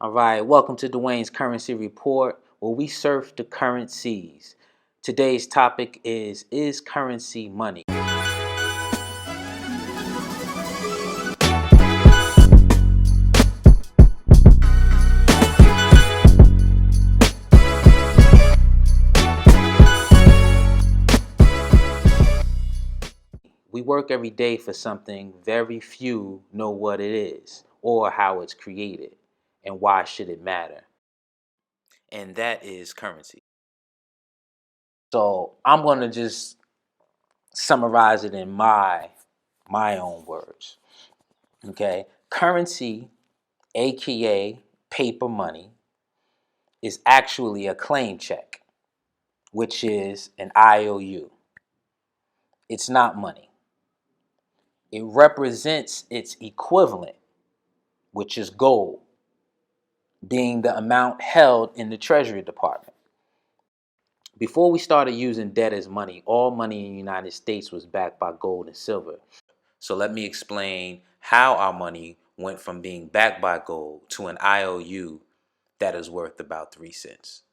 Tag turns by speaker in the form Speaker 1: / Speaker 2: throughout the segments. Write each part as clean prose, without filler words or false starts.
Speaker 1: All right, welcome to Duane's Currency Report, where we surf the currencies. Today's topic is currency money? We work every day for something very few know what it is or how it's created, and why should it matter? And that is currency. So I'm going to just summarize it in my own words. Okay, currency, aka paper money, is actually a claim check, which is an IOU. It's not money. It represents its equivalent, which is gold, being the amount held in the Treasury Department. Before we started using debt as money, all money in the United States was backed by gold and silver. So let me explain how our money went from being backed by gold to an IOU that is worth about 3 cents.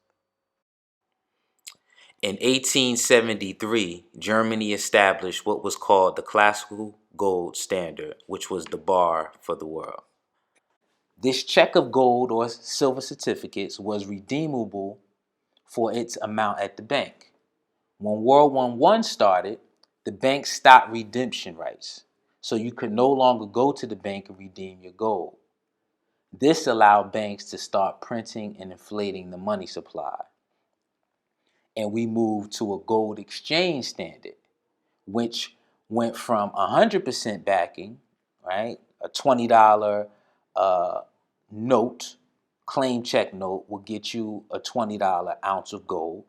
Speaker 1: In 1873, Germany established what was called the classical gold standard, which was the bar for the world. This check of gold or silver certificates was redeemable for its amount at the bank. When World War I started, the bank stopped redemption rights, so you could no longer go to the bank and redeem your gold. This allowed banks to start printing and inflating the money supply. And we moved to a gold exchange standard, which went from 100% backing, right? A $20 note, claim check note will get you a $20 ounce of gold,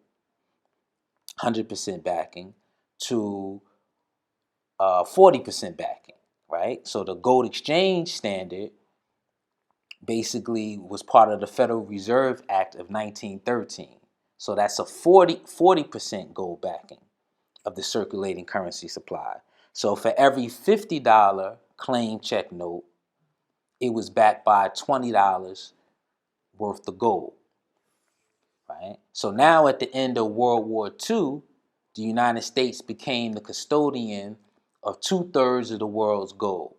Speaker 1: 100% backing, to 40% backing, right? So the gold exchange standard basically was part of the Federal Reserve Act of 1913. So that's a 40% gold backing of the circulating currency supply. So for every $50 claim check note, it was backed by $20 worth of gold, right? So now at the end of World War II, the United States became the custodian of 2/3 of the world's gold.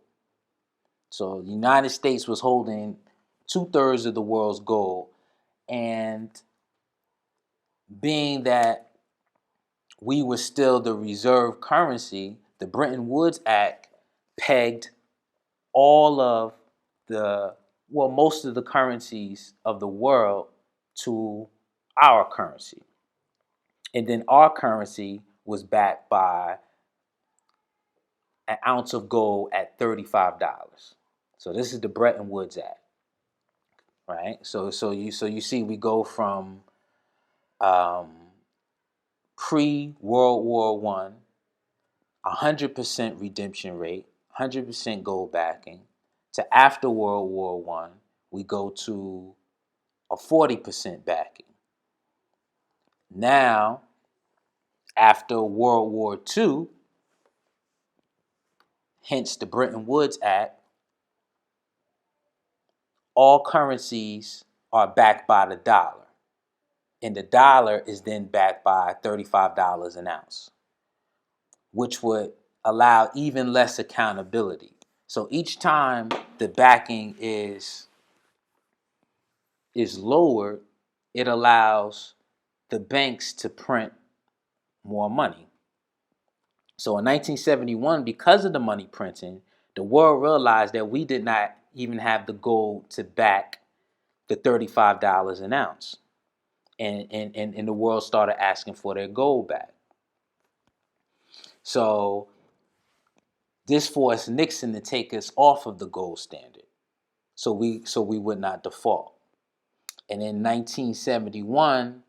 Speaker 1: So the United States was holding 2/3 of the world's gold, and being that we were still the reserve currency, the Bretton Woods Act pegged all of most of the currencies of the world to our currency. And then our currency was backed by an ounce of gold at $35. So this is the Bretton Woods Act, right? So you see we go from um, pre World War One, 100% redemption rate, 100% gold backing, to after World War One, we go to a 40% backing. Now, after World War Two, hence the Bretton Woods Act, all currencies are backed by the dollar. And the dollar is then backed by $35 an ounce, which would allow even less accountability. So each time the backing is lowered, it allows the banks to print more money. So in 1971, because of the money printing, the world realized that we did not even have the gold to back the $35 an ounce. And the world started asking for their gold back. So this forced Nixon to take us off of the gold standard, so we would not default. And in 1971,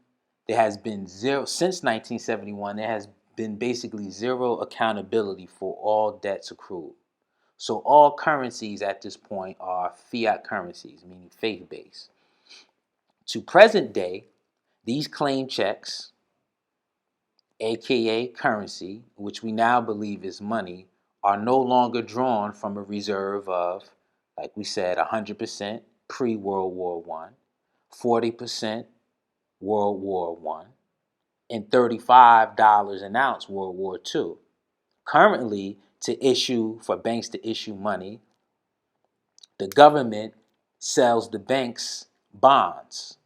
Speaker 1: there has been zero since 1971. There has been basically zero accountability for all debts accrued. So all currencies at this point are fiat currencies, meaning faith-based. To present day, these claim checks, aka currency, which we now believe is money, are no longer drawn from a reserve of, like we said, 100% pre-World War I, 40% World War I, and $35 an ounce World War II. Currently, for banks to issue money, the government sells the banks bonds,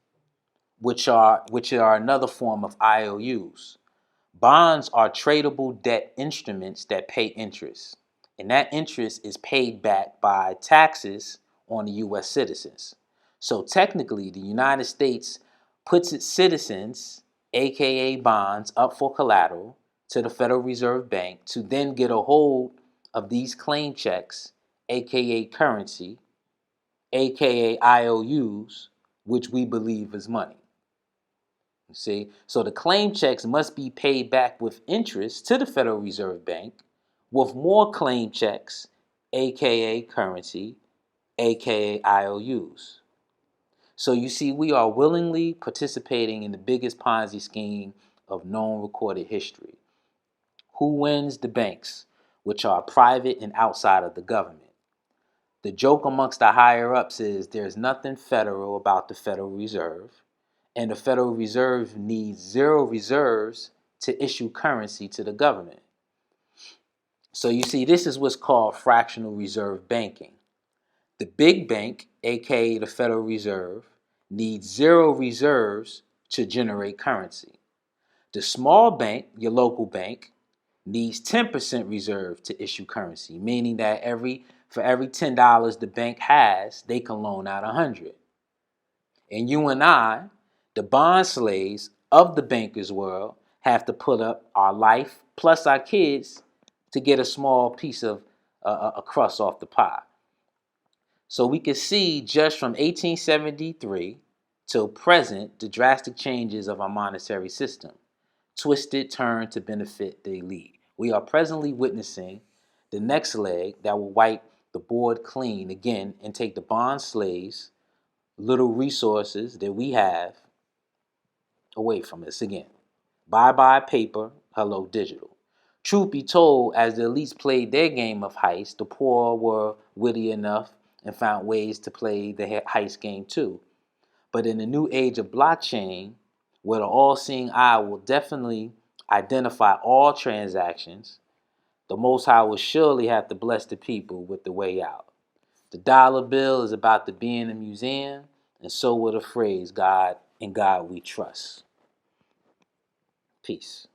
Speaker 1: which are another form of IOUs. Bonds are tradable debt instruments that pay interest, and that interest is paid back by taxes on the U.S. citizens. So technically, the United States puts its citizens, aka bonds, up for collateral to the Federal Reserve Bank to then get a hold of these claim checks, aka currency, aka IOUs, which we believe is money. You see, so the claim checks must be paid back with interest to the Federal Reserve Bank, with more claim checks, aka currency, aka IOUs. So you see, we are willingly participating in the biggest Ponzi scheme of known recorded history. Who wins? The banks, which are private and outside of the government. The joke amongst the higher ups is there's nothing federal about the Federal Reserve, and the Federal Reserve needs zero reserves to issue currency to the government. So you see, this is what's called fractional reserve banking. The big bank, aka the Federal Reserve, needs zero reserves to generate currency. The small bank, your local bank, needs 10% reserve to issue currency, meaning that for every $10 the bank has, they can loan out 100. And you and I, the bond slaves of the bankers world, have to put up our life plus our kids to get a small piece of a crust off the pie. So we can see just from 1873 till present the drastic changes of our monetary system, twisted, turned to benefit the elite. We are presently witnessing the next leg that will wipe the board clean again and take the bond slaves' little resources that we have away from us again. Bye-bye paper, hello digital. Truth be told, as the elites played their game of heist, the poor were witty enough and found ways to play the heist game too. But in the new age of blockchain, where the all-seeing eye will definitely identify all transactions, the Most High will surely have to bless the people with the way out. The dollar bill is about to be in a museum, and so will the phrase, God, in God we trust. Peace.